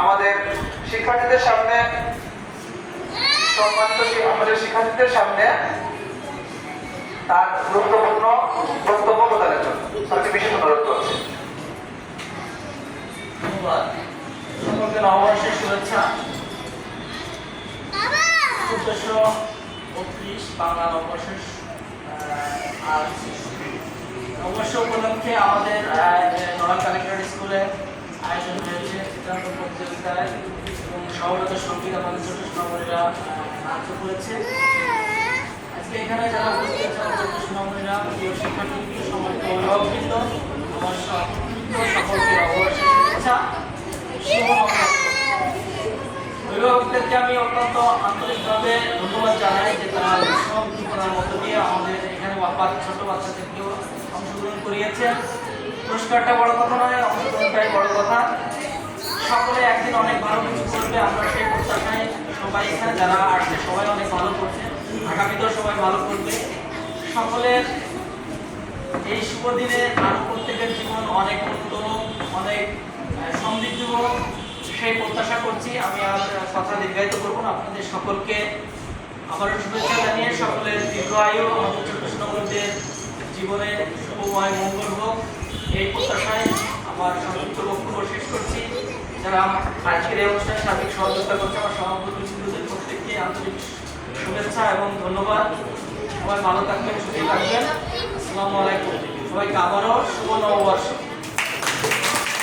আমাদের শিক্ষার্থীদের সামনে তার গুরুত্বপূর্ণ বক্তব্য প্রদানের জন্য তাকে বিশেষ অনুরোধ করছি। ধন্যবাদ। সকলকে নববর্ষের শুভেচ্ছা। 1432 বাংলা নববর্ষের আজ নববর্ষ উপলক্ষে আমাদের নড়াইল কালেক্টরেট স্কুলে আয়োজন হয়েছে চিত্রাঙ্কন প্রতিযোগিতায় এবং সহরত সঙ্গীত আমাদের ছোট সোনামণিরা নাচ করেছে। আজকে এখানে যারা উপস্থিত আছেন ছোট সোনামণিরা, প্রিয় শিক্ষার্থী, সমস্ত অভিভাবকবৃন্দ, আমার সকলকে নববর্ষের শুভেচ্ছা। অভিভাবকদেরকে আমি অত্যন্ত আন্তরিকভাবে ধন্যবাদ জানাই যে তারা উদ্দীপনার মধ্য দিয়ে আমাদের এখানে ছোট বাচ্চাদেরকেও অংশগ্রহণ করিয়েছে। পুরস্কারটা বড় কথা নয়, অংশগ্রহণটাই বড় কথা। সকলে একদিন অনেক ভালো কিছু করবে, আমরা সেই প্রত্যাশায় সবাই এখানে যারা আসছে সবাই অনেক ভালো করছে, আগামীতেও সবাই ভালো করবে। সকলের এই শুভ দিনে আরো প্রত্যেকের জীবন অনেক উত্তর, অনেক সমৃদ্ধ হোক সেই প্রত্যাশা করছি। আমি আর কথা দীর্ঘায়িত করবো না। আপনাদের সকলকে আবারও শুভেচ্ছা জানিয়ে সকলের দীর্ঘ আয়ু, আমাদের ছোট সোনামণিদের জীবনে শুভময় মঙ্গল হোক এই প্রত্যাশায় আমার সংক্ষিপ্ত বক্তব্য শেষ করছি। যারা আজকের এই অনুষ্ঠানে সার্বিক সহযোগিতা করছে আমার সভাপতি বৃন্দদের প্রত্যেককে আন্তরিক শুভেচ্ছা এবং ধন্যবাদ। সবাই ভালো থাকবেন, সুস্থ থাকবেন। আসসালামু আলাইকুম। সবাইকে আবারও শুভ নববর্ষ।